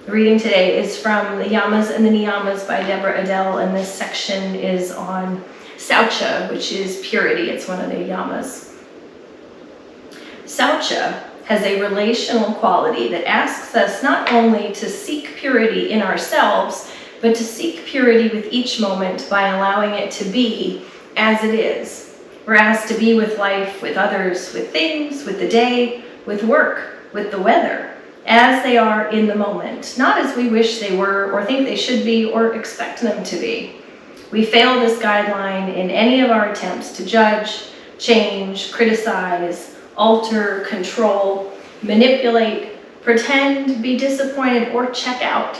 The reading today is from the Yamas and the Niyamas by Deborah Adele, and this section is on Saucha, which is purity. It's one of the Yamas. Saucha has a relational quality that asks us not only to seek purity in ourselves, but to seek purity with each moment by allowing it to be as it is. We're asked to be with life, with others, with things, with the day, with work, with the weather, as they are in the moment, not as we wish they were or think they should be or expect them to be. We fail this guideline in any of our attempts to judge, change, criticize, alter, control, manipulate, pretend, be disappointed, or check out.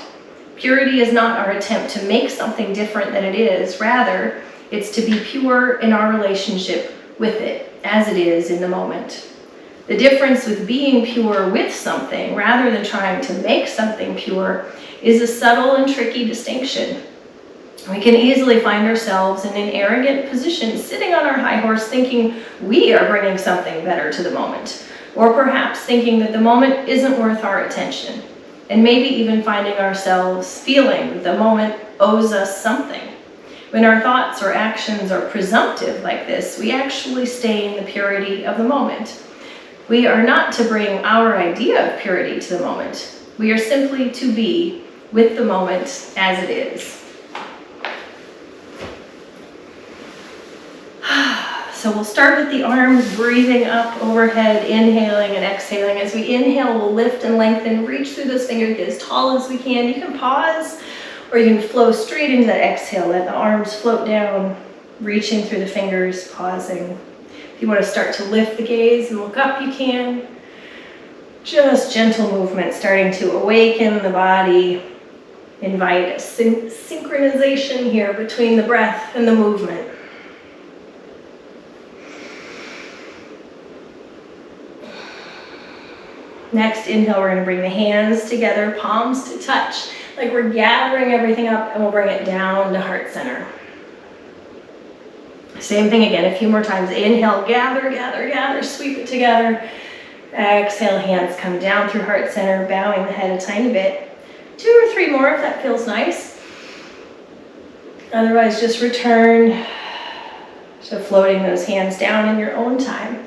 Purity is not our attempt to make something different than it is. Rather, it's to be pure in our relationship with it, as it is in the moment. The difference with being pure with something, rather than trying to make something pure, is a subtle and tricky distinction. We can easily find ourselves in an arrogant position, sitting on our high horse thinking we are bringing something better to the moment, or perhaps thinking that the moment isn't worth our attention, and maybe even finding ourselves feeling that the moment owes us something. When our thoughts or actions are presumptive like this, we actually stay in the purity of the moment. We are not to bring our idea of purity to the moment. We are simply to be with the moment as it is. So we'll start with the arms breathing up overhead, inhaling and exhaling. As we inhale, we'll lift and lengthen, reach through those fingers, get as tall as we can. You can pause, or you can flow straight into that exhale. Let the arms float down, reaching through the fingers, pausing. If you want to start to lift the gaze and look up, you can. Just gentle movement, starting to awaken the body. Invite a synchronization here between the breath and the movement. Next, inhale, we're going to bring the hands together, palms to touch, like we're gathering everything up, and we'll bring it down to heart center. Same thing again, a few more times. Inhale, gather, gather, gather, sweep it together. Exhale, hands come down through heart center, bowing the head a tiny bit. 2 or 3 more if that feels nice. Otherwise, just return to floating those hands down in your own time.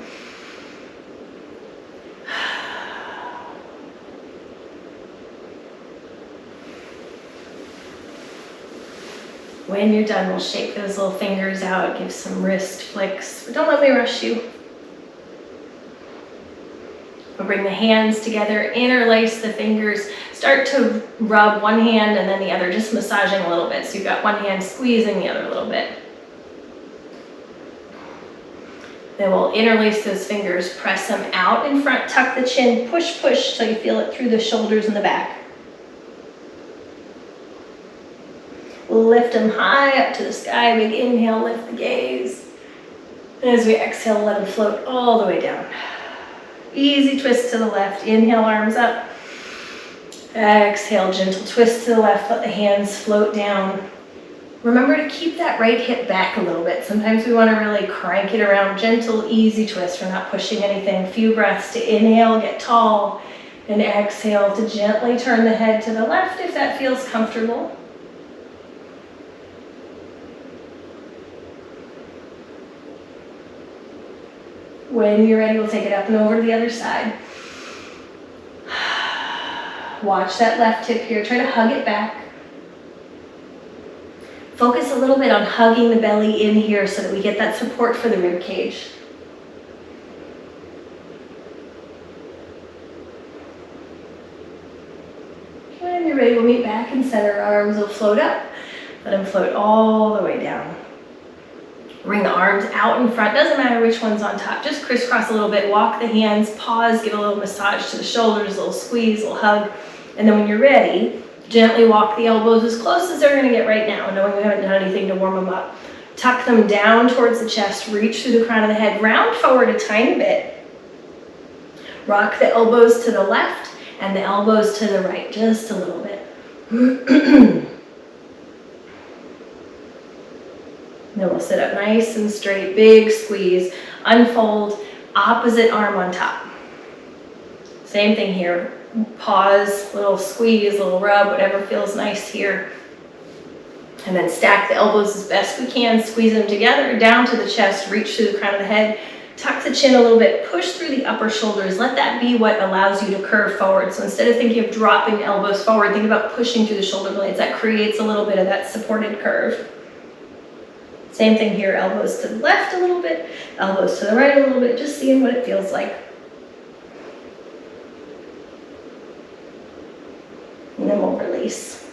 When you're done, we'll shake those little fingers out, give some wrist flicks, but don't let me rush you. We'll bring the hands together, interlace the fingers, start to rub one hand and then the other, just massaging a little bit. So you've got one hand squeezing the other a little bit. Then we'll interlace those fingers, press them out in front, tuck the chin, push, push till you feel it through the shoulders and the back. Lift them high up to the sky. Big inhale, lift the gaze. And as we exhale, let them float all the way down. Easy twist to the left. Inhale, arms up. Exhale, gentle twist to the left. Let the hands float down. Remember to keep that right hip back a little bit. Sometimes we want to really crank it around. Gentle, easy twist. We're not pushing anything. A few breaths to inhale, get tall. And exhale to gently turn the head to the left if that feels comfortable. When you're ready, we'll take it up and over to the other side. Watch that left hip here. Try to hug it back. Focus a little bit on hugging the belly in here so that we get that support for the rib cage. When you're ready, we'll meet back in center. Arms will float up. Let them float all the way down. Bring the arms out in front. Doesn't matter which one's on top. Just crisscross a little bit. Walk the hands. Pause. Give a little massage to the shoulders. A little squeeze. A little hug. And then when you're ready, gently walk the elbows as close as they're going to get right now, knowing we haven't done anything to warm them up. Tuck them down towards the chest. Reach through the crown of the head. Round forward a tiny bit. Rock the elbows to the left and the elbows to the right. Just a little bit. Then we'll sit up nice and straight, big squeeze, unfold, opposite arm on top. Same thing here, pause, little squeeze, little rub, whatever feels nice here. And then stack the elbows as best we can, squeeze them together, down to the chest, reach through the crown of the head, tuck the chin a little bit, push through the upper shoulders. Let that be what allows you to curve forward. So instead of thinking of dropping the elbows forward, think about pushing through the shoulder blades. That creates a little bit of that supported curve. Same thing here, elbows to the left a little bit, elbows to the right a little bit, just seeing what it feels like. And then we'll release.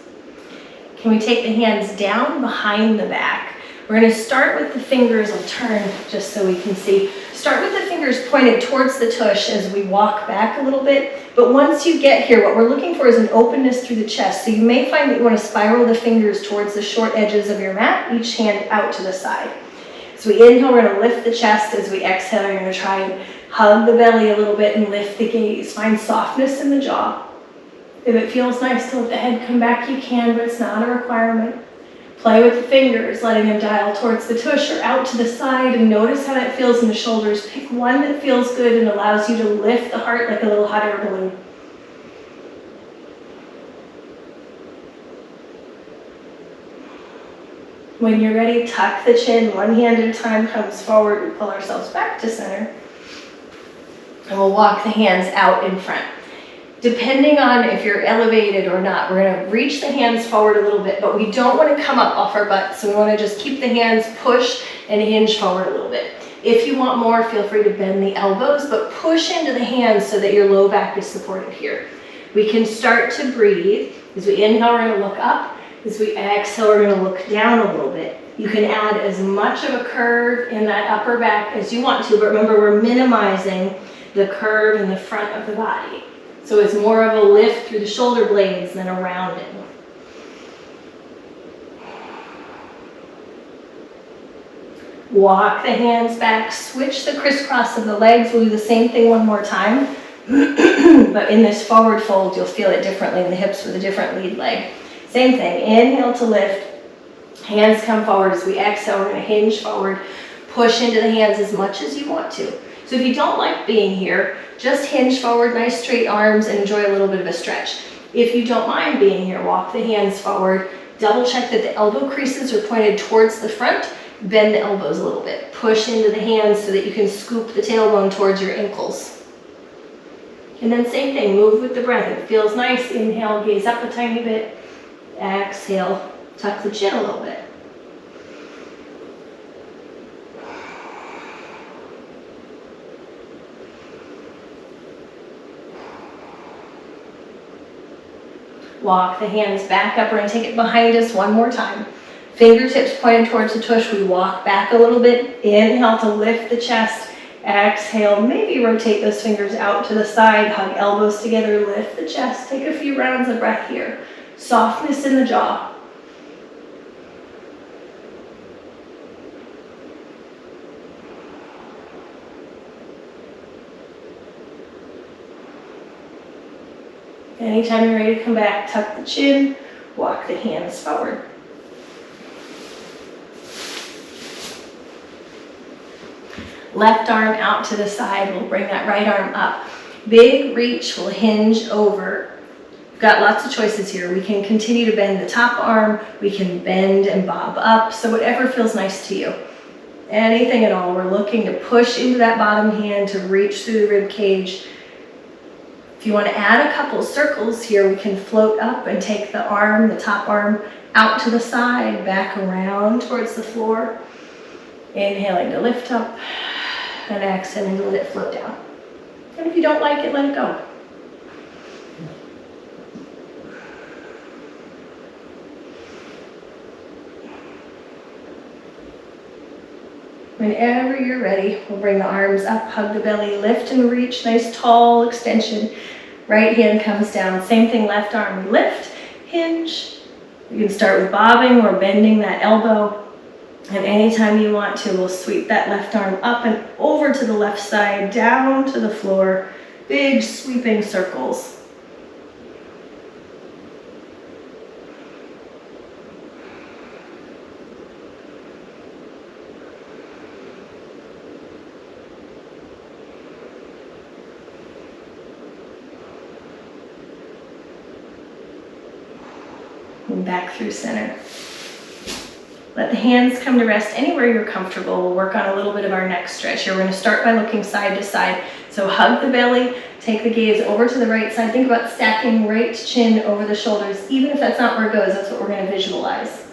Can we take the hands down behind the back? We're going to start with the fingers. I'll turn just so we can see. Start with the fingers pointed towards the tush as we walk back a little bit. But once you get here, what we're looking for is an openness through the chest. So you may find that you want to spiral the fingers towards the short edges of your mat, each hand out to the side. So we inhale, we're going to lift the chest. As we exhale, you're going to try and hug the belly a little bit and lift the gaze. Find softness in the jaw. If it feels nice to let the head come back, you can, but it's not a requirement. Play with the fingers, letting them dial towards the tush or out to the side, and notice how that feels in the shoulders. Pick one that feels good and allows you to lift the heart like a little hot air balloon. When you're ready, tuck the chin, one hand at a time comes forward. We pull ourselves back to center. And we'll walk the hands out in front. Depending on if you're elevated or not, we're going to reach the hands forward a little bit, but we don't want to come up off our butt. So we want to just keep the hands push and hinge forward a little bit. If you want more, feel free to bend the elbows, but push into the hands so that your low back is supported here. We can start to breathe. As we inhale, we're going to look up. As we exhale, we're going to look down a little bit. You can add as much of a curve in that upper back as you want to, but remember, we're minimizing the curve in the front of the body. So it's more of a lift through the shoulder blades than a rounding. Walk the hands back, switch the crisscross of the legs. We'll do the same thing one more time. But in this forward fold, you'll feel it differently in the hips with a different lead leg. Same thing, inhale to lift. Hands come forward. As we exhale, we're going to hinge forward. Push into the hands as much as you want to. So if you don't like being here, just hinge forward, nice straight arms, and enjoy a little bit of a stretch. If you don't mind being here, walk the hands forward. Double check that the elbow creases are pointed towards the front. Bend the elbows a little bit. Push into the hands so that you can scoop the tailbone towards your ankles. And then same thing, move with the breath. If it feels nice, inhale, gaze up a tiny bit. Exhale, tuck the chin a little bit. Walk the hands back up. We're going to take it behind us one more time. Fingertips pointed towards the tush. We walk back a little bit. Inhale to lift the chest. Exhale, maybe rotate those fingers out to the side. Hug elbows together, lift the chest. Take a few rounds of breath here. Softness in the jaw. Anytime you're ready to come back, tuck the chin, walk the hands forward. Left arm out to the side, we'll bring that right arm up. Big reach, we'll hinge over. We've got lots of choices here. We can continue to bend the top arm, we can bend and bob up, so whatever feels nice to you. Anything at all, we're looking to push into that bottom hand to reach through the rib cage. If you want to add a couple circles here, we can float up and take the arm, the top arm, out to the side, back around towards the floor. Inhaling to lift up and exhaling to let it float down. And if you don't like it, let it go. Whenever you're ready, we'll bring the arms up, hug the belly, lift and reach, nice tall extension. Right hand comes down, same thing, left arm, lift, hinge. You can start with bobbing or bending that elbow. And anytime you want to, we'll sweep that left arm up and over to the left side, down to the floor. Big sweeping circles. And back through center. Let the hands come to rest anywhere you're comfortable. We'll work on a little bit of our neck stretch here. We're going to start by looking side to side. So hug the belly, take the gaze over to the right side. Think about stacking right chin over the shoulders. Even if that's not where it goes, that's what we're going to visualize.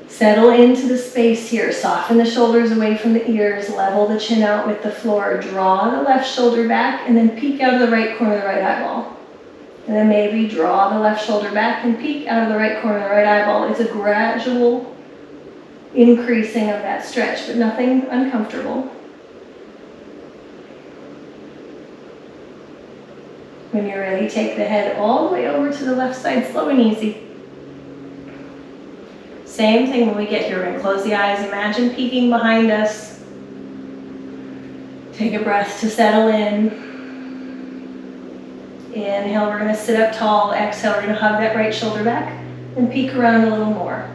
Settle into the space here. Soften the shoulders away from the ears. Level the chin out with the floor. Draw the left shoulder back and then peek out of the right corner of the right eyeball. And then maybe draw the left shoulder back and peek out of the right corner of the right eyeball. It's a gradual increasing of that stretch, but nothing uncomfortable. When you're ready, take the head all the way over to the left side, slow and easy. Same thing when we get here. We're going to close the eyes. Imagine peeking behind us. Take a breath to settle in. Inhale, we're going to sit up tall. Exhale, we're going to hug that right shoulder back and peek around a little more.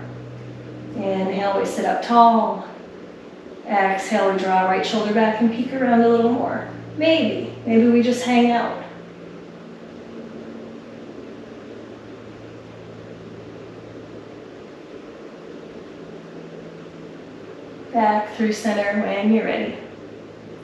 Inhale, we sit up tall. Exhale, we draw right shoulder back and peek around a little more. Maybe we just hang out. Back through center when you're ready.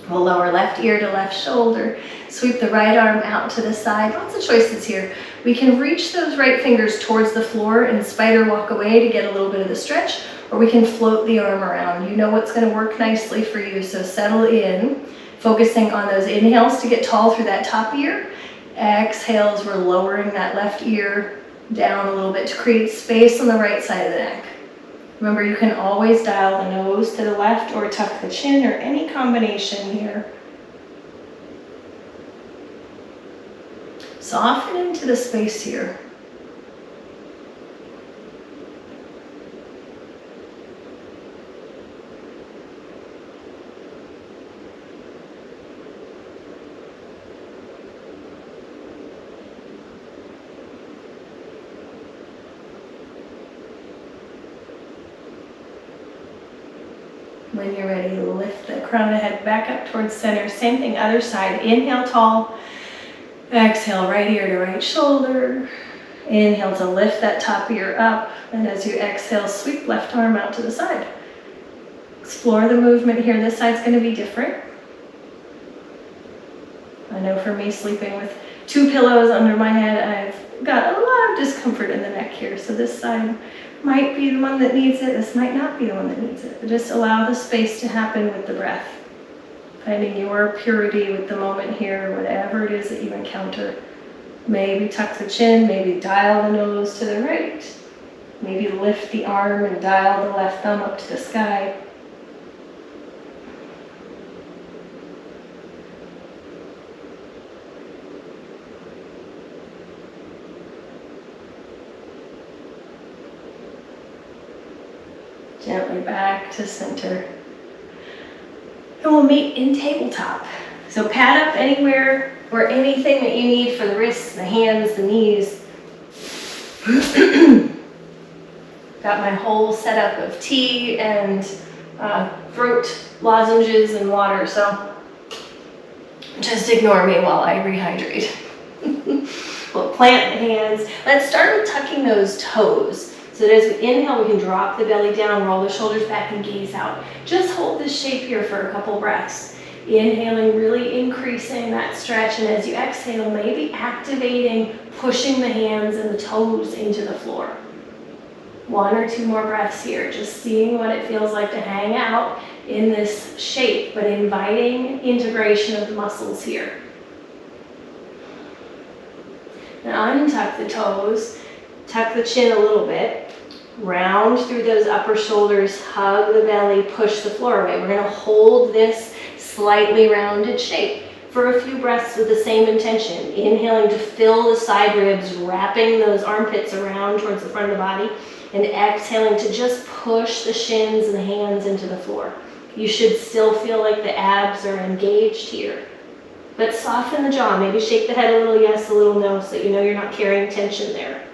We'll lower left ear to left shoulder. Sweep the right arm out to the side. Lots of choices here. We can reach those right fingers towards the floor and spider walk away to get a little bit of the stretch, or we can float the arm around. You know what's going to work nicely for you, so settle in, focusing on those inhales to get tall through that top ear. Exhales, we're lowering that left ear down a little bit to create space on the right side of the neck. Remember, you can always dial the nose to the left or tuck the chin or any combination here. Soften into the space here. When you're ready, lift the crown of the head back up towards center. Same thing, other side. Inhale tall. Exhale, right ear to right shoulder. Inhale to lift that top ear up. And as you exhale, sweep left arm out to the side. Explore the movement here. This side's going to be different. I know for me, sleeping with 2 pillows under my head, I've got a lot of discomfort in the neck here. So this side might be the one that needs it. This might not be the one that needs it. But just allow the space to happen with the breath. Finding your purity with the moment here, whatever it is that you encounter. Maybe tuck the chin, maybe dial the nose to the right. Maybe lift the arm and dial the left thumb up to the sky. Gently back to center. And we'll meet in tabletop. So pad up anywhere or anything that you need for the wrists, the hands, the knees. Got my whole setup of tea and throat lozenges and water, so just ignore me while I rehydrate. We'll plant the hands. Let's start with tucking those toes. So that as we inhale, we can drop the belly down, roll the shoulders back, and gaze out. Just hold this shape here for a couple breaths. Inhaling, really increasing that stretch, and as you exhale, maybe activating, pushing the hands and the toes into the floor. 1 or 2 more breaths here, just seeing what it feels like to hang out in this shape, but inviting integration of the muscles here. Now untuck the toes, tuck the chin a little bit. Round through those upper shoulders, hug the belly, push the floor away. We're going to hold this slightly rounded shape for a few breaths with the same intention. Inhaling to fill the side ribs, wrapping those armpits around towards the front of the body, and exhaling to just push the shins and the hands into the floor. You should still feel like the abs are engaged here. But soften the jaw, maybe shake the head a little yes, a little no, so you know you're not carrying tension there.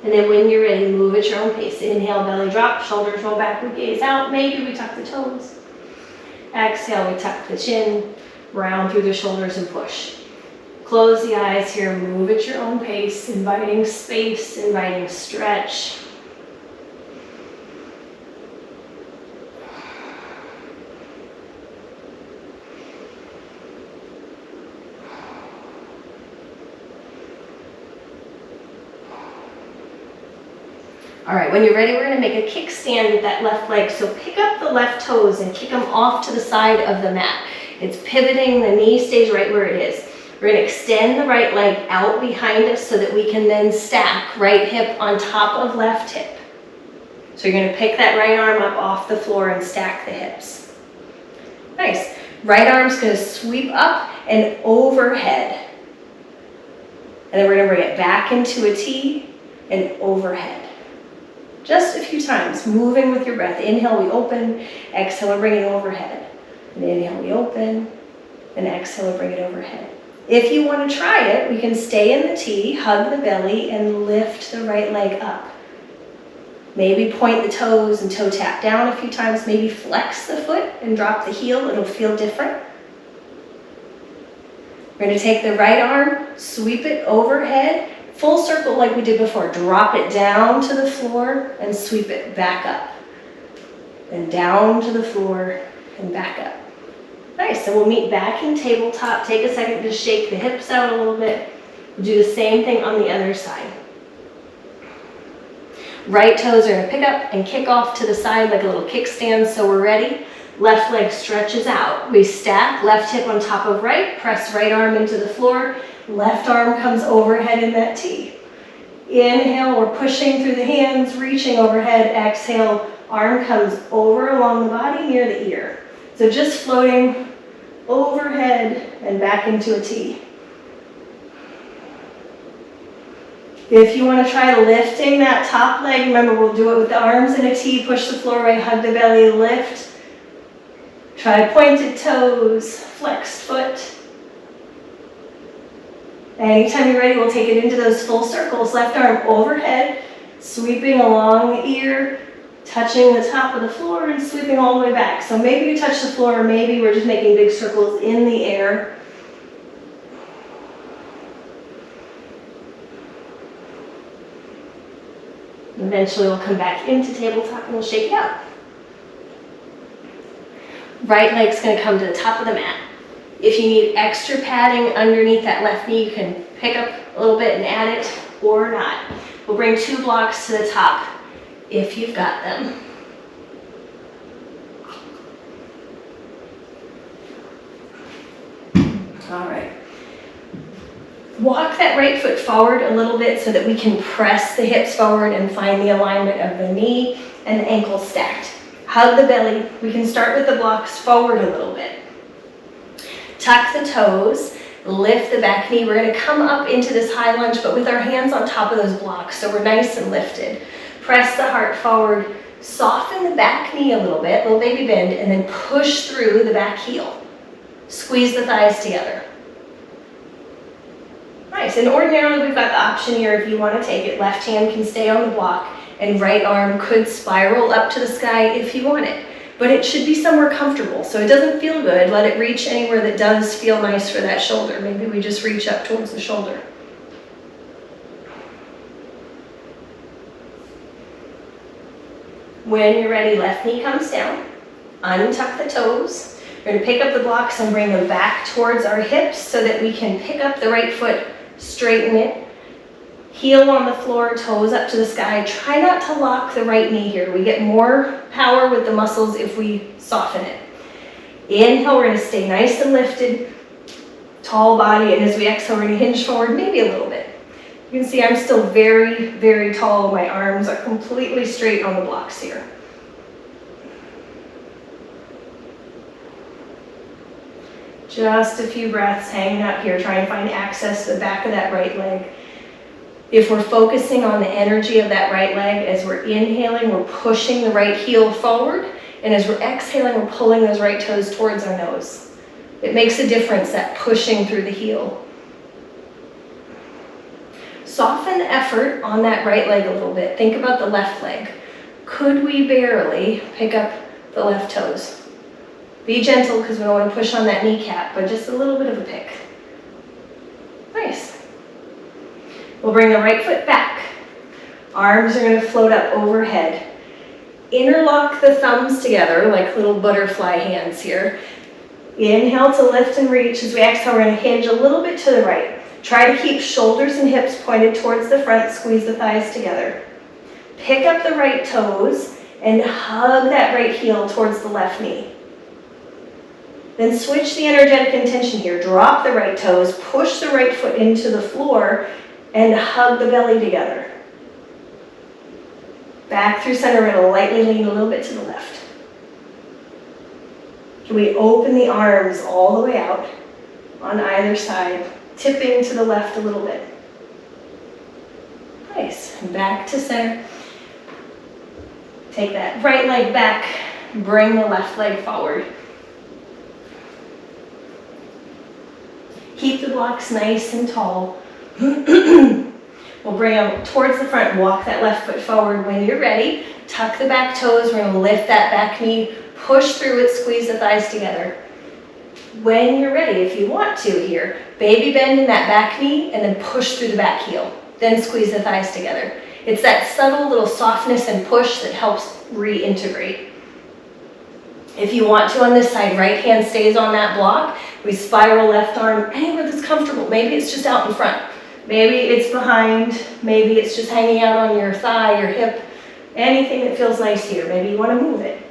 And then when you're ready, move at your own pace. Inhale, belly drop, shoulders roll back, we gaze out. Maybe we tuck the toes. Exhale, we tuck the chin, round through the shoulders and push. Close the eyes here, move at your own pace, inviting space, inviting stretch. All right, when you're ready, we're gonna make a kickstand with that left leg. So pick up the left toes and kick them off to the side of the mat. It's pivoting, the knee stays right where it is. We're gonna extend the right leg out behind us so that we can then stack right hip on top of left hip. So you're gonna pick that right arm up off the floor and stack the hips. Nice. Right arm's gonna sweep up and overhead. And then we're gonna bring it back into a T and overhead. Just a few times, moving with your breath. Inhale, we open. Exhale, we bring it overhead. And inhale, we open. And exhale, we bring it overhead. If you want to try it, we can stay in the T, hug the belly, and lift the right leg up. Maybe point the toes and toe tap down a few times. Maybe flex the foot and drop the heel. It'll feel different. We're going to take the right arm, sweep it overhead, full circle like we did before. Drop it down to the floor and sweep it back up. Then down to the floor and back up. Nice, so we'll meet back in tabletop. Take a second to shake the hips out a little bit. We'll do the same thing on the other side. Right toes are gonna pick up and kick off to the side like a little kickstand, so we're ready. Left leg stretches out. We stack, left hip on top of right, press right arm into the floor. Left arm comes overhead in that T. Inhale, we're pushing through the hands, reaching overhead. Exhale, arm comes over along the body near the ear. So just floating overhead and back into a T. If you want to try lifting that top leg, remember we'll do it with the arms in a T, push the floor away, hug the belly, lift. Try pointed toes, flexed foot. Anytime you're ready, we'll take it into those full circles. Left arm overhead, sweeping along the ear, touching the top of the floor and sweeping all the way back. So maybe you touch the floor, or maybe we're just making big circles in the air. Eventually we'll come back into tabletop and we'll shake it out. Right leg's gonna come to the top of the mat. If you need extra padding underneath that left knee, you can pick up a little bit and add it or not. We'll bring 2 blocks to the top if you've got them. All right. Walk that right foot forward a little bit so that we can press the hips forward and find the alignment of the knee and the ankle stacked. Hug the belly. We can start with the blocks forward a little bit. Tuck the toes, lift the back knee. We're going to come up into this high lunge, but with our hands on top of those blocks, so we're nice and lifted. Press the heart forward, soften the back knee a little bit, little baby bend, and then push through the back heel. Squeeze the thighs together. Nice, and ordinarily we've got the option here if you want to take it. Left hand can stay on the block, and right arm could spiral up to the sky if you want it. But it should be somewhere comfortable, so it doesn't feel good. Let it reach anywhere that does feel nice for that shoulder. Maybe we just reach up towards the shoulder. When you're ready, left knee comes down. Untuck the toes. We're going to pick up the blocks and bring them back towards our hips so that we can pick up the right foot, straighten it. Heel on the floor, toes up to the sky. Try not to lock the right knee here. We get more power with the muscles if we soften it. Inhale, we're going to stay nice and lifted, tall body, and as we exhale, we're going to hinge forward maybe a little bit. You can see I'm still very, very tall. My arms are completely straight on the blocks here. Just a few breaths hanging out here, trying to find access to the back of that right leg. If we're focusing on the energy of that right leg, as we're inhaling, we're pushing the right heel forward, and as we're exhaling, we're pulling those right toes towards our nose. It makes a difference, that pushing through the heel. Soften the effort on that right leg a little bit. Think about the left leg. Could we barely pick up the left toes? Be gentle because we don't want to push on that kneecap, but just a little bit of a pick. We'll bring the right foot back. Arms are going to float up overhead. Interlock the thumbs together like little butterfly hands here. Inhale to lift and reach. As we exhale, we're going to hinge a little bit to the right. Try to keep shoulders and hips pointed towards the front. Squeeze the thighs together. Pick up the right toes and hug that right heel towards the left knee. Then switch the energetic intention here. Drop the right toes, push the right foot into the floor, and hug the belly together. Back through center, we're going to lightly lean a little bit to the left. Can we open the arms all the way out on either side, tipping to the left a little bit. Nice. Back to center. Take that right leg back, bring the left leg forward. Keep the blocks nice and tall. We'll bring them towards the front, walk that left foot forward. When you're ready, tuck the back toes. We're going to lift that back knee, push through it, squeeze the thighs together. When you're ready, if you want to here, baby bend in that back knee and then push through the back heel. Then squeeze the thighs together. It's that subtle little softness and push that helps reintegrate. If you want to on this side, right hand stays on that block. We spiral left arm anywhere that's comfortable. Maybe it's just out in front. Maybe it's behind. Maybe it's just hanging out on your thigh, your hip. Anything that feels nice here. Maybe you want to move it.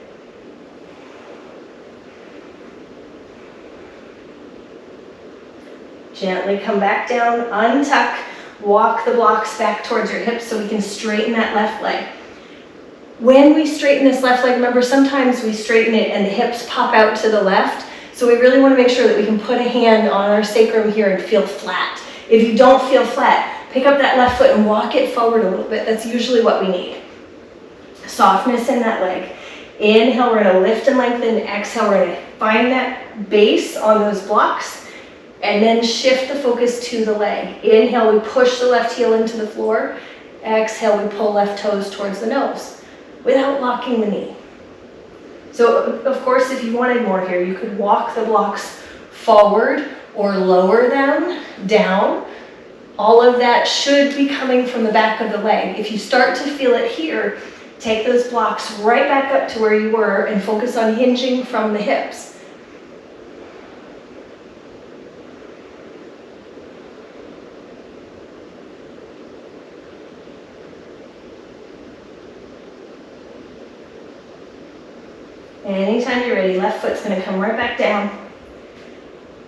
Gently come back down, untuck, walk the blocks back towards your hips so we can straighten that left leg. When we straighten this left leg, remember sometimes we straighten it and the hips pop out to the left. So we really want to make sure that we can put a hand on our sacrum here and feel flat. If you don't feel flat, pick up that left foot and walk it forward a little bit. That's usually what we need. Softness in that leg. Inhale, we're going to lift and lengthen. Exhale, we're going to find that base on those blocks. And then shift the focus to the leg. Inhale, we push the left heel into the floor. Exhale, we pull left toes towards the nose without locking the knee. So, of course, if you wanted more here, you could walk the blocks forward or lower them down. All of that should be coming from the back of the leg. If you start to feel it here, take those blocks right back up to where you were and focus on hinging from the hips. Anytime you're ready, left foot's going to come right back down.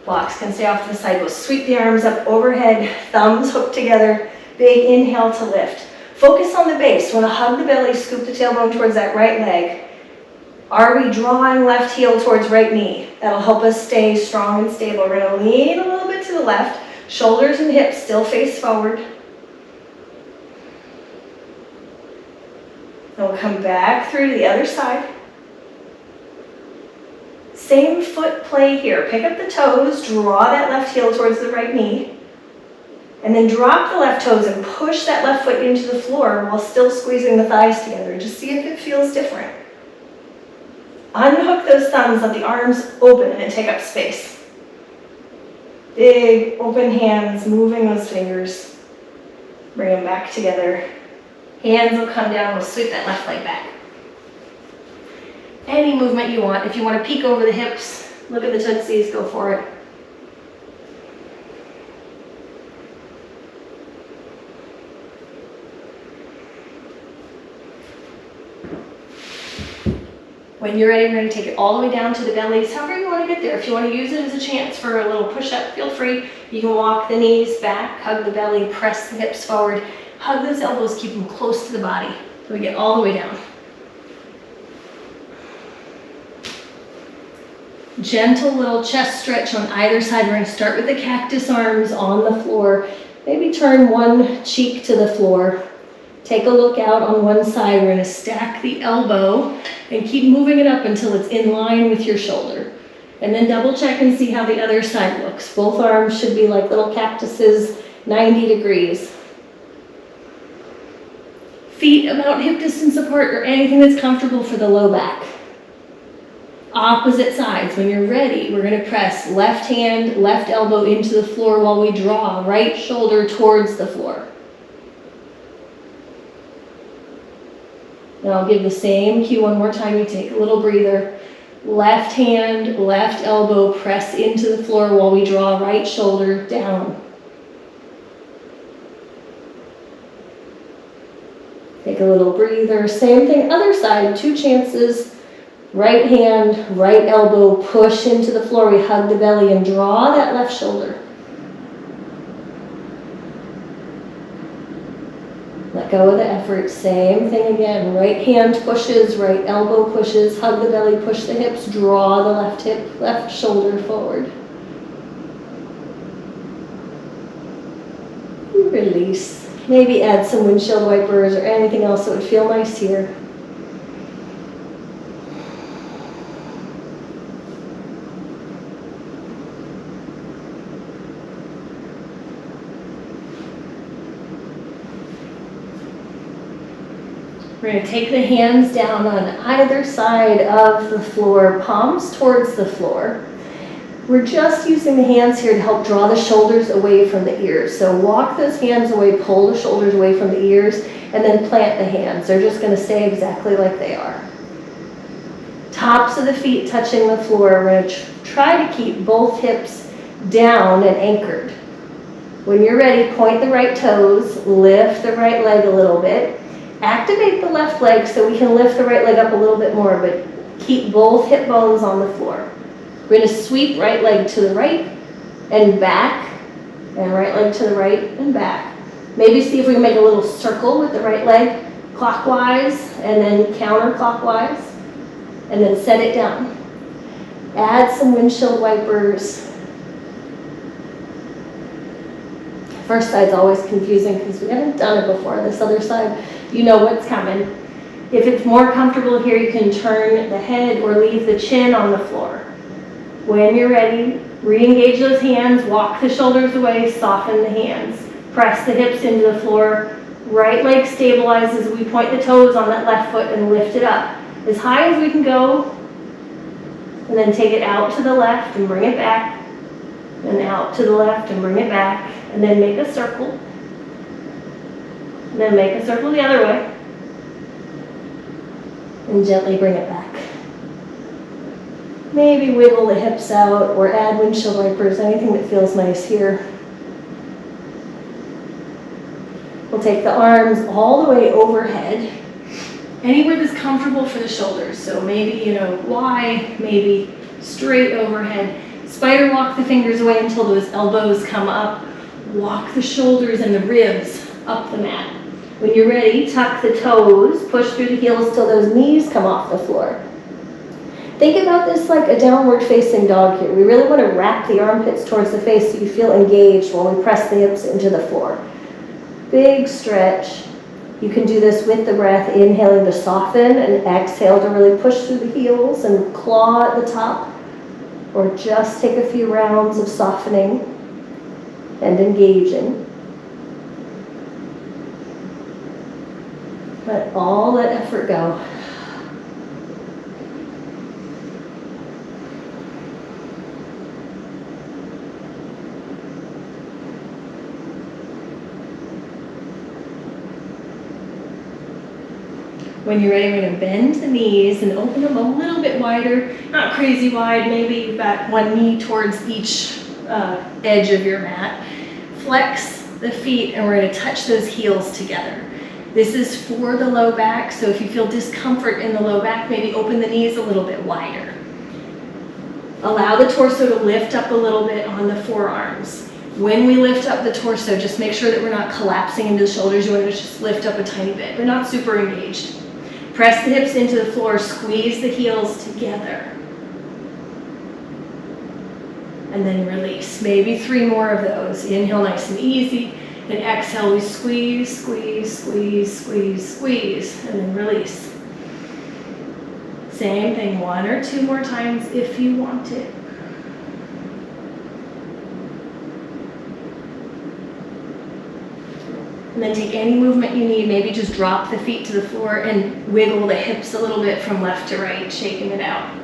Blocks can stay off to the side. We'll sweep the arms up overhead, thumbs hooked together. Big inhale to lift. Focus on the base. Want to hug the belly, scoop the tailbone towards that right leg. Are we drawing left heel towards right knee? That'll help us stay strong and stable. We're going to lean a little bit to the left. Shoulders and hips still face forward. Then we'll come back through to the other side. Same foot play here. Pick up the toes, draw that left heel towards the right knee, and then drop the left toes and push that left foot into the floor while still squeezing the thighs together. Just see if it feels different. Unhook those thumbs, let the arms open and take up space. Big open hands, moving those fingers. Bring them back together. Hands will come down, we'll sweep that left leg back. Any movement you want. If you want to peek over the hips, look at the tootsies, go for it. When you're ready, we're going to take it all the way down to the bellies, however you want to get there. If you want to use it as a chance for a little push-up, feel free. You can walk the knees back, hug the belly, press the hips forward, hug those elbows, keep them close to the body. So we get all the way down. Gentle little chest stretch on either side. We're going to start with the cactus arms on the floor. Maybe turn one cheek to the floor. Take a look out on one side. We're going to stack the elbow and keep moving it up until it's in line with your shoulder. And then double check and see how the other side looks. Both arms should be like little cactuses, 90 degrees. Feet about hip distance apart or anything that's comfortable for the low back. Opposite sides. When you're ready, we're going to press left hand, left elbow into the floor while we draw right shoulder towards the floor. And I'll give the same cue one more time. You take a little breather. Left hand, left elbow, press into the floor while we draw right shoulder down. Take a little breather. Same thing, other side, 2 chances. Right hand, right elbow, push into the floor. We hug the belly and draw that left shoulder. Let go of the effort. Same thing again. Right hand pushes, right elbow pushes, hug the belly, push the hips, draw the left hip, left shoulder forward. Release. Maybe add some windshield wipers or anything else that would feel nice here. We're going to take the hands down on either side of the floor, palms towards the floor. We're just using the hands here to help draw the shoulders away from the ears. So walk those hands away, pull the shoulders away from the ears, and then plant the hands. They're just going to stay exactly like they are. Tops of the feet touching the floor. We're going to try to keep both hips down and anchored. When you're ready, point the right toes, lift the right leg a little bit. Activate the left leg so we can lift the right leg up a little bit more, but keep both hip bones on the floor. We're going to sweep right leg to the right and back, and right leg to the right and back. Maybe see if we can make a little circle with the right leg clockwise and then counterclockwise, and then set it down. Add some windshield wipers. First side's always confusing because we haven't done it before. This other side, you know what's coming. If it's more comfortable here, you can turn the head or leave the chin on the floor. When you're ready, re-engage those hands, walk the shoulders away, soften the hands. Press the hips into the floor. Right leg stabilizes. We point the toes on that left foot and lift it up as high as we can go. And then take it out to the left and bring it back. And out to the left and bring it back. And then make a circle. And then make a circle the other way. And gently bring it back. Maybe wiggle the hips out or add windshield wipers, anything that feels nice here. We'll take the arms all the way overhead, anywhere that's comfortable for the shoulders. So maybe, wide, maybe straight overhead. Spider walk the fingers away until those elbows come up. Walk the shoulders and the ribs up the mat. When you're ready, tuck the toes, push through the heels till those knees come off the floor. Think about this like a downward facing dog here. We really want to wrap the armpits towards the face so you feel engaged while we press the hips into the floor. Big stretch. You can do this with the breath, inhaling to soften and exhale to really push through the heels and claw at the top. Or just take a few rounds of softening and engaging. Let all that effort go. When you're ready, we're going to bend the knees and open them a little bit wider, not crazy wide. Maybe you've got one knee towards each edge of your mat. Flex the feet and we're going to touch those heels together. This is for the low back, so if you feel discomfort in the low back, maybe open the knees a little bit wider. Allow the torso to lift up a little bit on the forearms. When we lift up the torso, just make sure that we're not collapsing into the shoulders. You want to just lift up a tiny bit, but not super engaged. Press the hips into the floor, squeeze the heels together. And then release. Maybe 3 more of those. Inhale nice and easy. Then exhale, we squeeze, squeeze, squeeze, squeeze, squeeze. And then release. Same thing, 1 or 2 more times if you want it. And then take any movement you need. Maybe just drop the feet to the floor and wiggle the hips a little bit from left to right, shaking it out.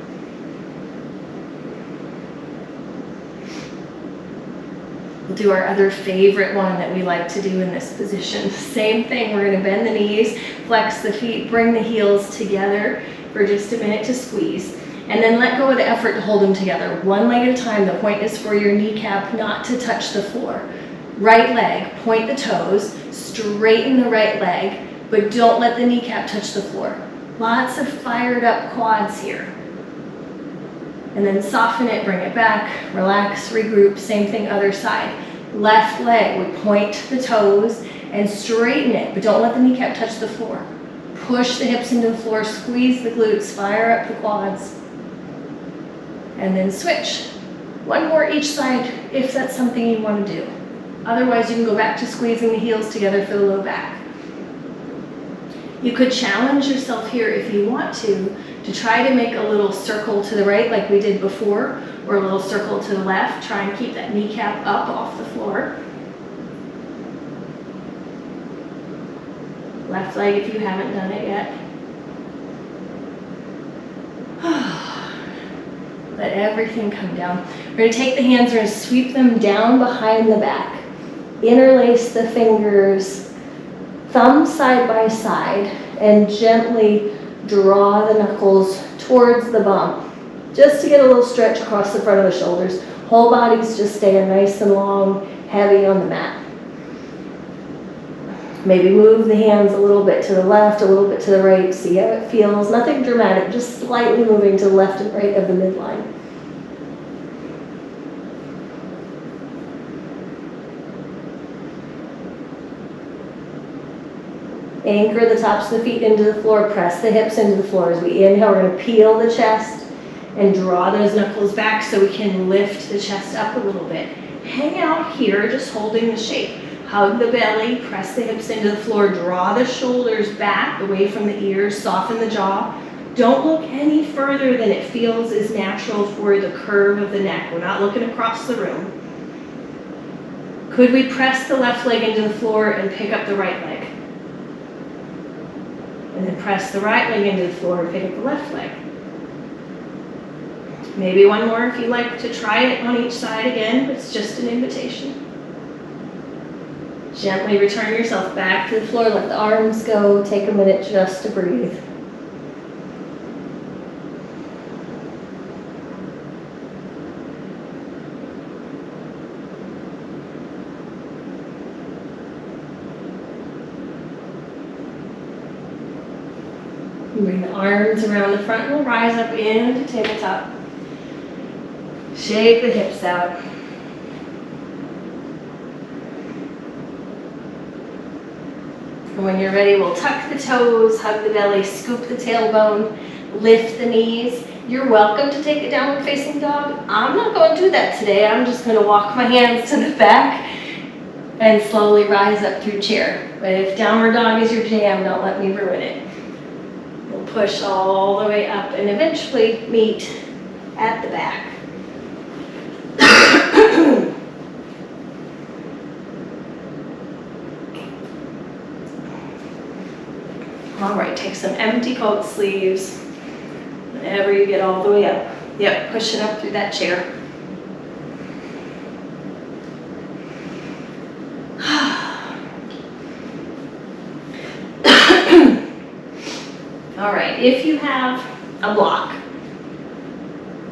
We'll do our other favorite one that we like to do in this position. Same thing, we're gonna bend the knees, flex the feet, bring the heels together for just a minute to squeeze. And then let go of the effort to hold them together. One leg at a time. The point is for your kneecap not to touch the floor. Right leg, point the toes, straighten the right leg, but don't let the kneecap touch the floor. Lots of fired up quads here. And then soften it, bring it back, relax, regroup, same thing other side. Left leg, we point the toes and straighten it, but don't let the kneecap touch the floor. Push the hips into the floor, squeeze the glutes, fire up the quads. And then switch. One more each side if that's something you want to do. Otherwise, you can go back to squeezing the heels together for the low back. You could challenge yourself here if you want to try to make a little circle to the right like we did before, or a little circle to the left. Try and keep that kneecap up off the floor. Left leg if you haven't done it yet. Let everything come down. We're going to take the hands, we're going to sweep them down behind the back. Interlace the fingers, thumbs side by side, and gently draw the knuckles towards the bum. Just to get a little stretch across the front of the shoulders. Whole body's just staying nice and long, heavy on the mat. Maybe move the hands a little bit to the left, a little bit to the right, see how it feels. Nothing dramatic, just slightly moving to the left and right of the midline. Anchor the tops of the feet into the floor, press the hips into the floor. As we inhale, we're going to peel the chest and draw those knuckles back so we can lift the chest up a little bit. Hang out here, just holding the shape. Hug the belly, press the hips into the floor, draw the shoulders back away from the ears, soften the jaw. Don't look any further than it feels is natural for the curve of the neck. We're not looking across the room. Could we press the left leg into the floor and pick up the right leg? And then press the right leg into the floor and pick up the left leg. Maybe one more if you like to try it on each side again. It's just an invitation. Gently return yourself back to the floor. Let the arms go. Take a minute just to breathe. Bring the arms around the front. We'll rise up into tabletop. Shake the hips out. And when you're ready, we'll tuck the toes, hug the belly, scoop the tailbone, lift the knees. You're welcome to take a downward facing dog. I'm not going to do that today. I'm just going to walk my hands to the back and slowly rise up through chair. But if downward dog is your jam, don't let me ruin it. We'll push all the way up and eventually meet at the back. All right, take some empty coat sleeves whenever you get all the way up. Yep, push it up through that chair. All right, if you have a block,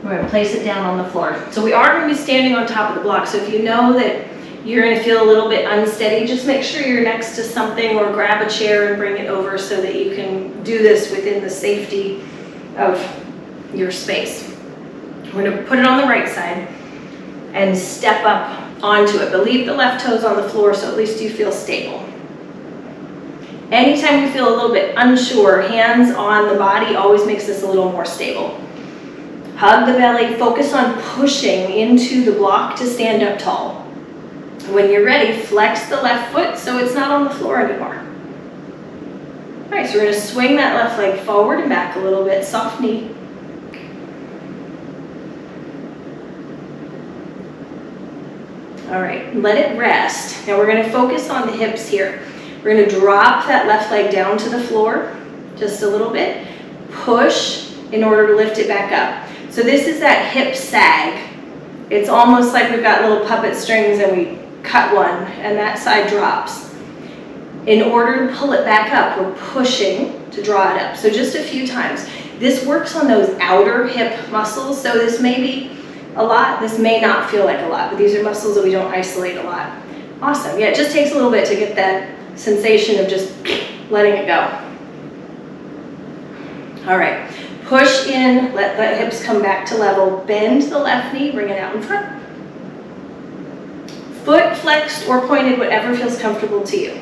we're going to place it down on the floor. So we are going to be standing on top of the block, so if you know that you're going to feel a little bit unsteady, just make sure you're next to something or grab a chair and bring it over so that you can do this within the safety of your space. We're going to put it on the right side and step up onto it, but leave the left toes on the floor so at least you feel stable. Anytime you feel a little bit unsure, hands on the body always makes this a little more stable. Hug the belly, focus on pushing into the block to stand up tall. When you're ready, flex the left foot so it's not on the floor anymore. All right, so we're going to swing that left leg forward and back a little bit, soft knee. All right, let it rest. Now we're going to focus on the hips here. We're going to drop that left leg down to the floor just a little bit. Push in order to lift it back up. So this is that hip sag. It's almost like we've got little puppet strings and we cut one, and that side drops. In order to pull it back up, we're pushing to draw it up. So just a few times. This works on those outer hip muscles, so this may be a lot, this may not feel like a lot, but these are muscles that we don't isolate a lot. Awesome, yeah, it just takes a little bit to get that sensation of just letting it go. All right, push in, let the hips come back to level, bend the left knee, bring it out in front. Foot flexed or pointed, whatever feels comfortable to you.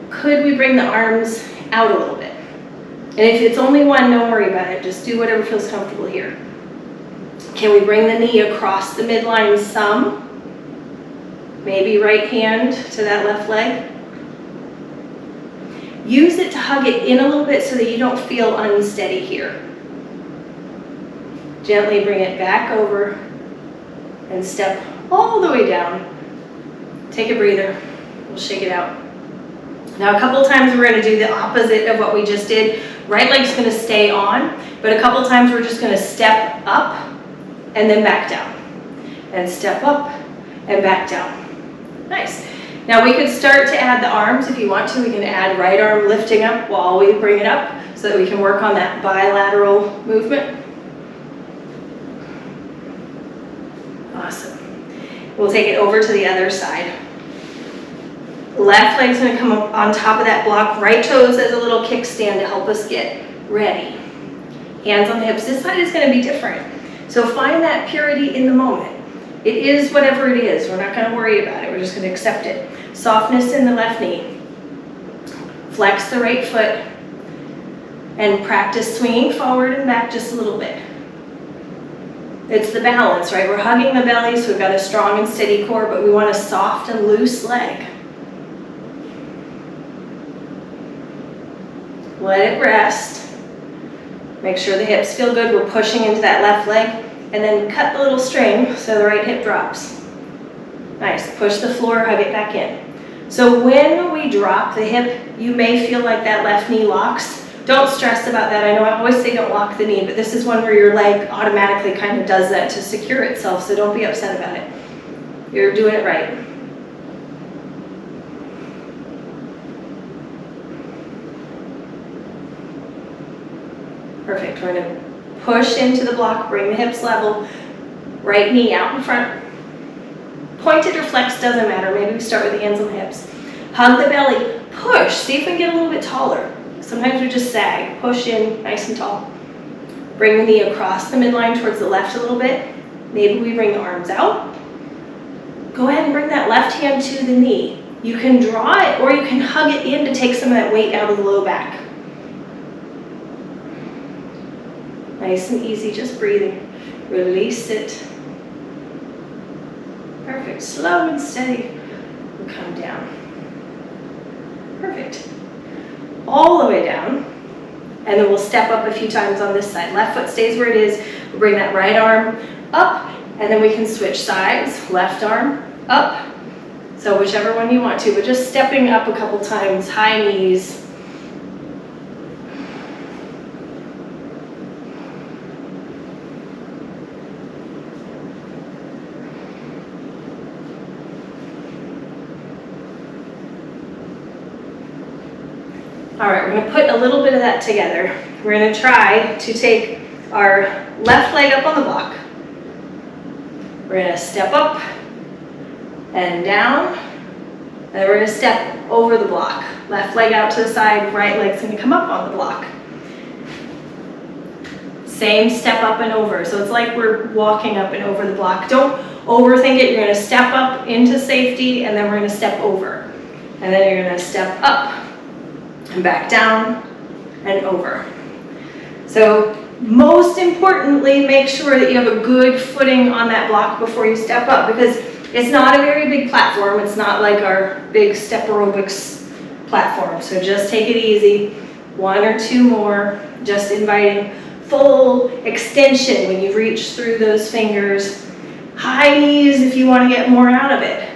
Could we bring the arms out a little bit? And if it's only one, don't worry about it. Just do whatever feels comfortable here. Can we bring the knee across the midline some? Maybe right hand to that left leg. Use it to hug it in a little bit so that you don't feel unsteady here. Gently bring it back over and step all the way down. Take a breather. We'll shake it out. Now a couple times we're going to do the opposite of what we just did. Right leg's going to stay on, but a couple times we're just going to step up and then back down. And step up and back down. Nice. Now we could start to add the arms if you want to. We can add right arm lifting up while we bring it up so that we can work on that bilateral movement. Awesome. We'll take it over to the other side. Left leg's going to come up on top of that block. Right toes as a little kickstand to help us get ready. Hands on the hips. This side is going to be different. So find that purity in the moment. It is whatever it is. We're not going to worry about it. We're just going to accept it. Softness in the left knee. Flex the right foot. And practice swinging forward and back just a little bit. It's the balance, right? We're hugging the belly, so we've got a strong and steady core, but we want a soft and loose leg. Let it rest. Make sure the hips feel good. We're pushing into that left leg. And then cut the little string so the right hip drops. Nice. Push the floor, hug it back in. So when we drop the hip, you may feel like that left knee locks. Don't stress about that. I know I always say don't lock the knee, but this is one where your leg automatically kind of does that to secure itself, so don't be upset about it. You're doing it right. Perfect. We're going to push into the block, bring the hips level, right knee out in front. Pointed or flexed, doesn't matter. Maybe we start with the hands on the hips. Hug the belly, push. See if we can get a little bit taller. Sometimes we just sag. Push in nice and tall. Bring the knee across the midline towards the left a little bit. Maybe we bring the arms out. Go ahead and bring that left hand to the knee. You can draw it or you can hug it in to take some of that weight out of the low back. Nice and easy, just breathing. Release it. Perfect. Slow and steady. We'll come down. Perfect. All the way down. And then we'll step up a few times on this side. Left foot stays where it is. We'll bring that right arm up, and then we can switch sides. Left arm up. So whichever one you want to, but just stepping up a couple times. High knees. All right, we're going to put a little bit of that together. We're going to try to take our left leg up on the block. We're going to step up and down, and then we're going to step over the block. Left leg out to the side, right leg's going to come up on the block. Same step up and over. So it's like we're walking up and over the block. Don't overthink it. You're going to step up into safety, and then we're going to step over. And then you're going to step up and back down and over. So most importantly, make sure that you have a good footing on that block before you step up, because it's not a very big platform. It's not like our big step aerobics platform. So just take it easy. One or two more, just inviting full extension when you reach through those fingers. High knees if you want to get more out of it.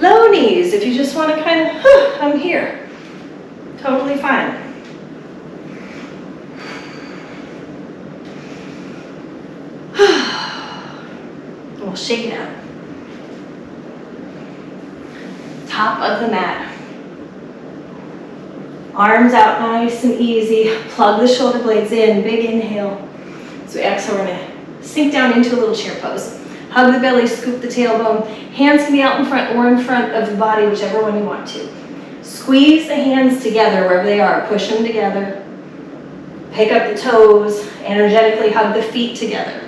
Low knees if you just want to kind of, I'm here. Totally fine. We'll shake it out. top of the mat. Arms out nice and easy. Plug the shoulder blades in, big inhale. So exhale, we're gonna sink down into a little chair pose. Hug the belly, scoop the tailbone. Hands can be out in front or in front of the body, whichever one you want to. Squeeze the hands together wherever they are. Push them together. Pick up the toes. Energetically hug the feet together.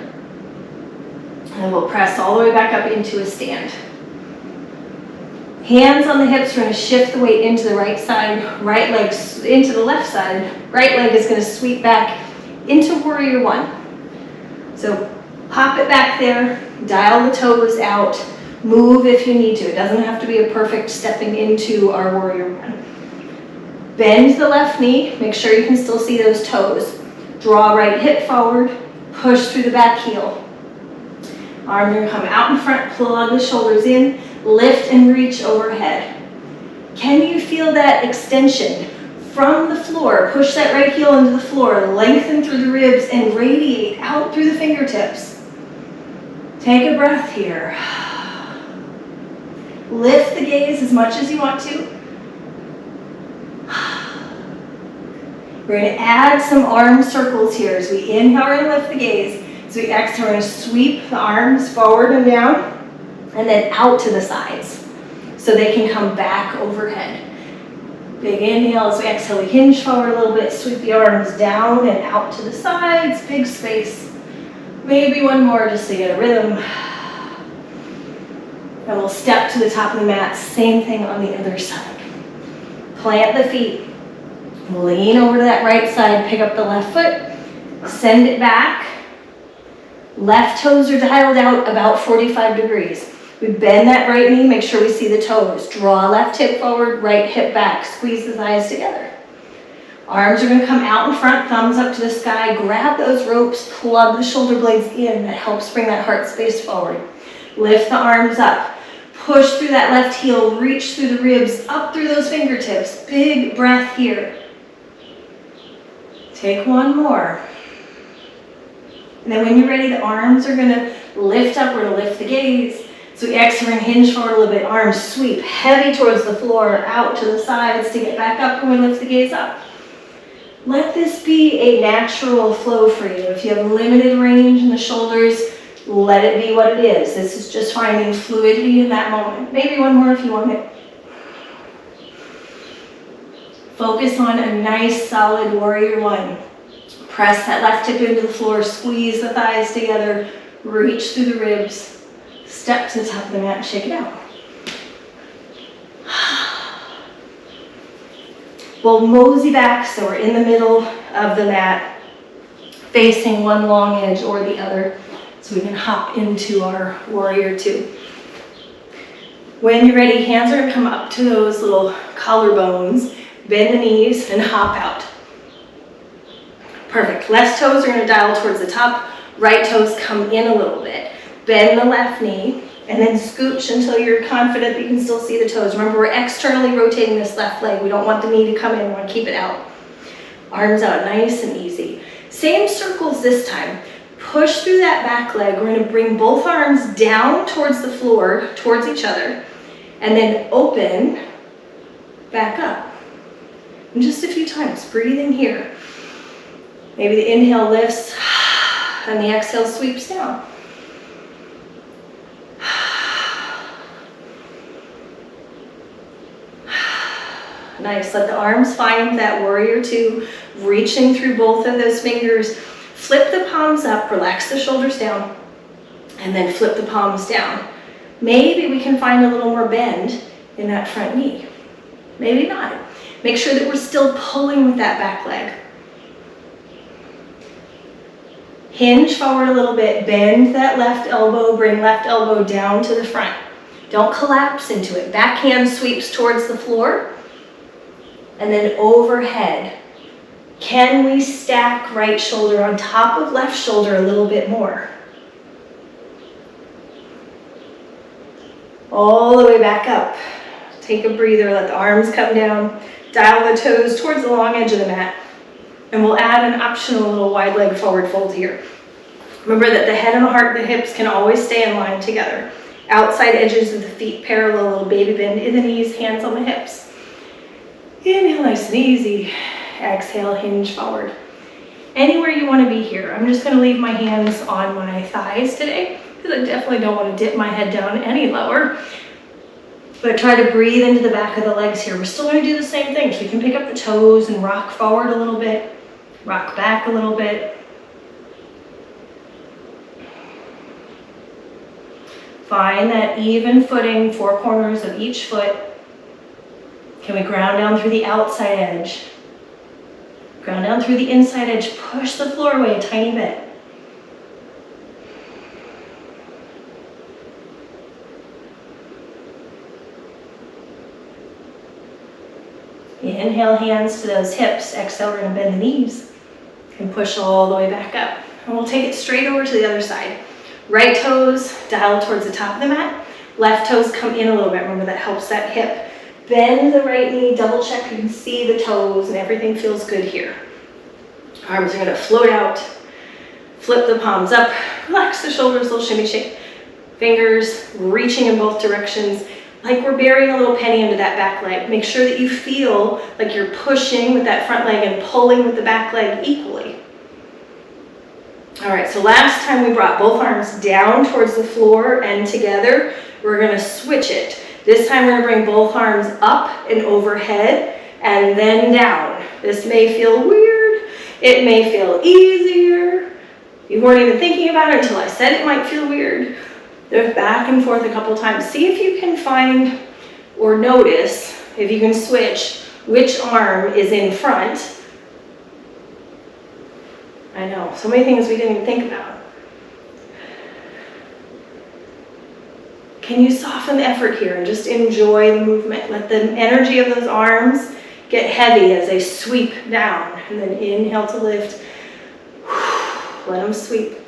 And we'll press all the way back up into a stand. Hands on the hips, we're going to shift the weight into the right side, right leg into the left side. Right leg is going to sweep back into warrior one. So pop it back there, dial the toes out, move if you need to. It doesn't have to be a perfect stepping into our warrior one. Bend the left knee, make sure you can still see those toes. Draw right hip forward, push through the back heel. Arm going to come out in front, plug the shoulders in, lift and reach overhead. Can you feel that extension from the floor? Push that right heel into the floor, lengthen through the ribs and radiate out through the fingertips. Take a breath here. Lift the gaze as much as you want to. We're going to add some arm circles here. As we inhale, we're going to lift the gaze. As we exhale, we're going to sweep the arms forward and down, and then out to the sides, so they can come back overhead. Big inhale. As we exhale, we hinge forward a little bit, sweep the arms down and out to the sides, big space. Maybe one more just to get a rhythm. And we'll step to the top of the mat, same thing on the other side. Plant the feet. Lean over to that right side, pick up the left foot, send it back. Left toes are dialed out about 45 degrees. We bend that right knee, make sure we see the toes. Draw left hip forward, right hip back. Squeeze the thighs together. Arms are going to come out in front, thumbs up to the sky. Grab those ropes, plug the shoulder blades in. That helps bring that heart space forward. Lift the arms up. Push through that left heel, reach through the ribs, up through those fingertips. Big breath here. Take one more. And then when you're ready, the arms are going to lift up. We're going to lift the gaze. So we exhale and hinge forward a little bit. Arms sweep heavy towards the floor, out to the sides to get back up when we lift the gaze up. Let this be a natural flow for you. If you have limited range in the shoulders, let it be what it is. This is just finding fluidity in that moment. Maybe one more if you want it. Focus on a nice solid warrior one. Press that left hip into the floor, squeeze the thighs together, reach through the ribs, step to the top of the mat, shake it out. We'll mosey back so we're in the middle of the mat, facing one long edge or the other, so we can hop into our warrior two. When you're ready, hands are going to come up to those little collarbones, bend the knees, and hop out. Perfect. Left toes are going to dial towards the top. Right toes come in a little bit. Bend the left knee and then scooch until you're confident that you can still see the toes. Remember, we're externally rotating this left leg. We don't want the knee to come in. We want to keep it out. Arms out nice and easy. Same circles this time. Push through that back leg. We're going to bring both arms down towards the floor, towards each other, and then open back up. And just a few times, breathing here. Maybe the inhale lifts and the exhale sweeps down. Nice. Let the arms find that warrior two, reaching through both of those fingers. Flip the palms up, relax the shoulders down, and then flip the palms down. Maybe we can find a little more bend in that front knee. Maybe not. Make sure that we're still pulling with that back leg. Hinge forward a little bit, bend that left elbow, bring left elbow down to the front. Don't collapse into it. Backhand sweeps towards the floor and then overhead. Can we stack right shoulder on top of left shoulder a little bit more? All the way back up. Take a breather, let the arms come down, dial the toes towards the long edge of the mat. And we'll add an optional little wide leg forward fold here. Remember that the head and the heart and the hips can always stay in line together. Outside edges of the feet parallel, little baby bend in the knees, hands on the hips. Inhale, nice and easy. Exhale, hinge forward. Anywhere you want to be here. I'm just going to leave my hands on my thighs today because I definitely don't want to dip my head down any lower. But try to breathe into the back of the legs here. We're still going to do the same thing. So you can pick up the toes and rock forward a little bit, rock back a little bit. Find that even footing, four corners of each foot. Can we ground down through the outside edge? Ground down through the inside edge. Push the floor away a tiny bit. Inhale, hands to those hips. Exhale, we're going to bend the knees and push all the way back up. And we'll take it straight over to the other side. Right toes dial towards the top of the mat. Left toes come in a little bit. Remember, that helps that hip. Bend the right knee, double check you can see the toes and everything feels good here. Arms are going to float out. Flip the palms up. Relax the shoulders, little shimmy shake. Fingers reaching in both directions. Like we're burying a little penny into that back leg. Make sure that you feel like you're pushing with that front leg and pulling with the back leg equally. All right, so last time we brought both arms down towards the floor and together. We're going to switch it. This time we're going to bring both arms up and overhead and then down. This may feel weird. It may feel easier. You weren't even thinking about it until I said it might feel weird. Go back and forth a couple times. See if you can find or notice, if you can switch, which arm is in front. I know, so many things we didn't even think about. Can you soften the effort here and just enjoy the movement? Let the energy of those arms get heavy as they sweep down. And then inhale to lift. Let them sweep.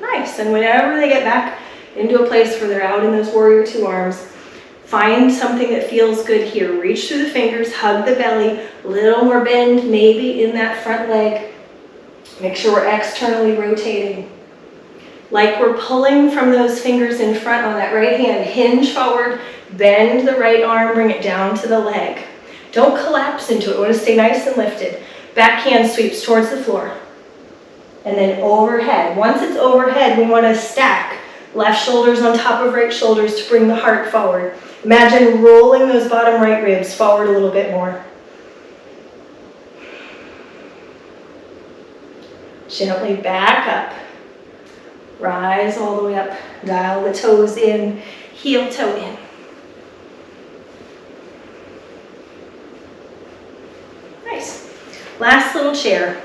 Nice. And whenever they get back into a place where they're out in those warrior two arms, find something that feels good here. Reach through the fingers, hug the belly, a little more bend maybe in that front leg. Make sure we're externally rotating. Like we're pulling from those fingers in front on that right hand. Hinge forward, bend the right arm, bring it down to the leg. Don't collapse into it. We want to stay nice and lifted. Back hand sweeps towards the floor. And then overhead. Once it's overhead, we want to stack left shoulders on top of right shoulders to bring the heart forward. Imagine rolling those bottom right ribs forward a little bit more. Gently back up. Rise all the way up. Dial the toes in. Heel toe in. Nice. Last little chair.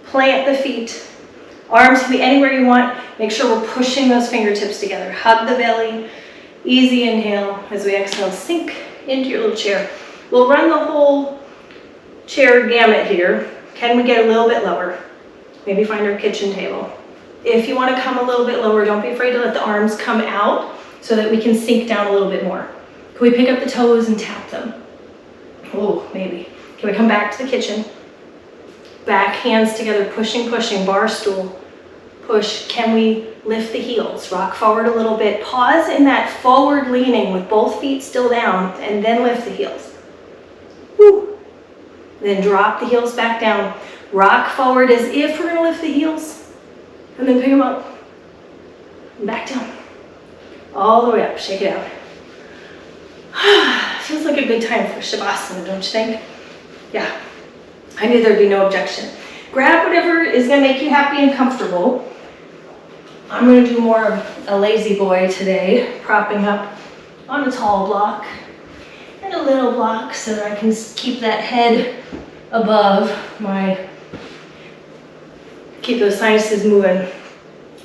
Plant the feet. Arms can be anywhere you want. Make sure we're pushing those fingertips together. Hug the belly. Easy inhale. As we exhale, sink into your little chair. We'll run the whole chair gamut here. Can we get a little bit lower? Maybe find our kitchen table. If you want to come a little bit lower, don't be afraid to let the arms come out so that we can sink down a little bit more. Can we pick up the toes and tap them? Oh, maybe. Can we come back to the kitchen? Back hands together, pushing, bar stool. Push. Can we lift the heels? Rock forward a little bit. Pause in that forward leaning with both feet still down and then lift the heels. Woo. Then drop the heels back down. Rock forward as if we're going to lift the heels. And then pick them up. And back down. All the way up. Shake it out. Feels like a good time for Shavasana, don't you think? Yeah. I knew there'd be no objection. Grab whatever is going to make you happy and comfortable. I'm going to do more of a lazy boy today, propping up on a tall block and a little block so that I can keep that head above keep those sinuses moving.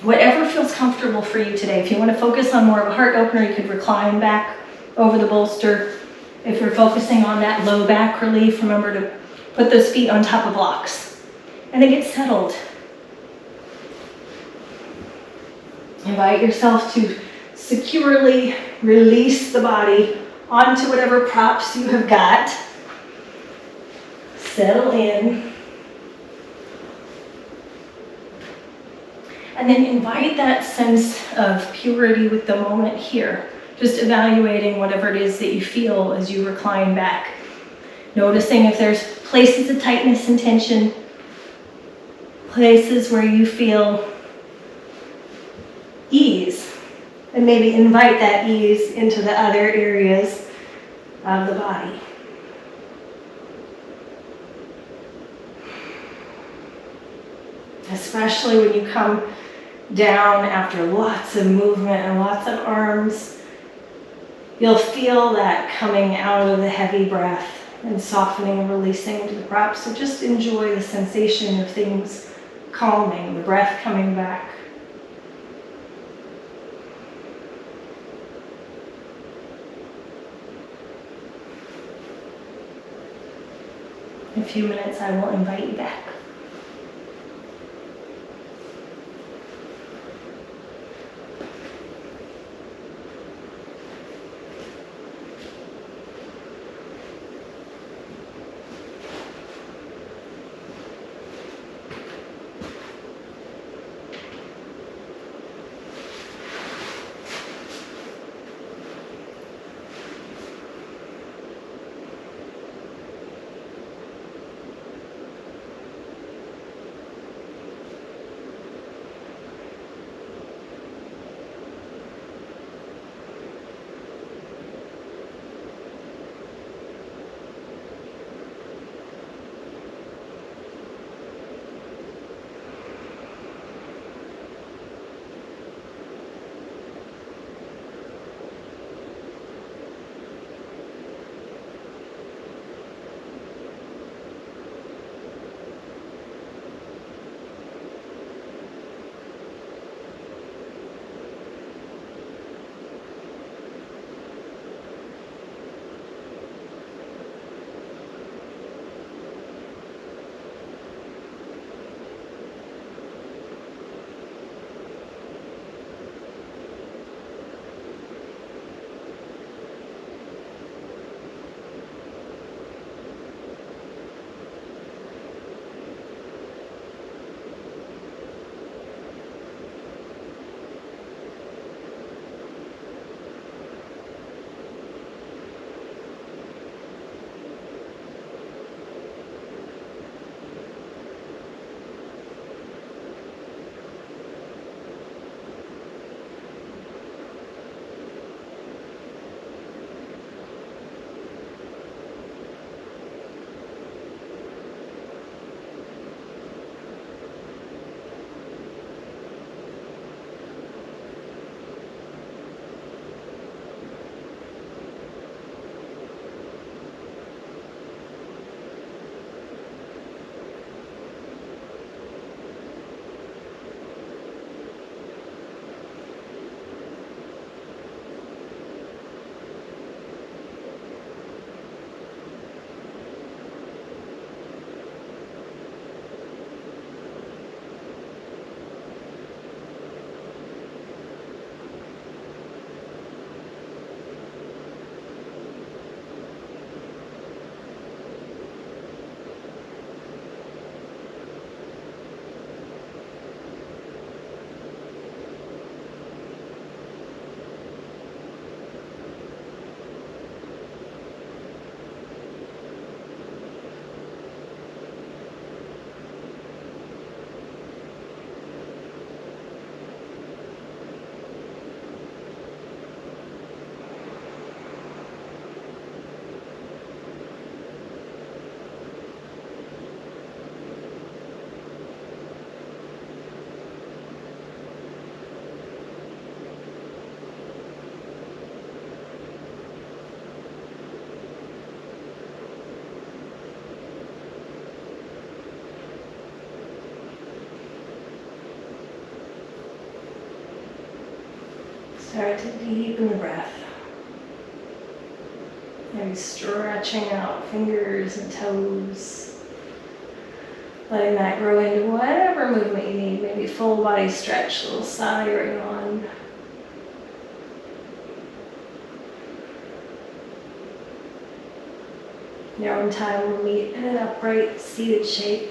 Whatever feels comfortable for you today. If you want to focus on more of a heart opener, you could recline back over the bolster. If you're focusing on that low back relief, remember to put those feet on top of blocks and then get settled. Invite yourself to securely release the body onto whatever props you have got. Settle in. And then invite that sense of purity with the moment here. Just evaluating whatever it is that you feel as you recline back. Noticing if there's places of tightness and tension, places where you feel ease, and maybe invite that ease into the other areas of the body. Especially when you come down after lots of movement and lots of arms, you'll feel that coming out of the heavy breath and softening and releasing into the breath. So just enjoy the sensation of things calming, the breath coming back. In a few minutes, I will invite you back. Start to deepen the breath. Maybe stretching out fingers and toes. Letting that grow into whatever movement you need. Maybe full body stretch, a little sigh or yawn. In your own time, we'll meet in an upright, seated shape.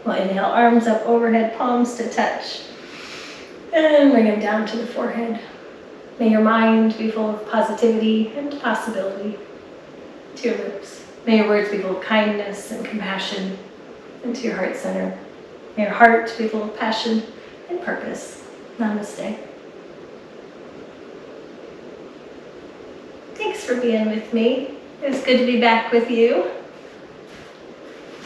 We'll inhale, arms up overhead, palms to touch. And bring them down to the forehead. May your mind be full of positivity and possibility to your lips. May your words be full of kindness and compassion into your heart center. May your heart be full of passion and purpose. Namaste. Thanks for being with me. It was good to be back with you.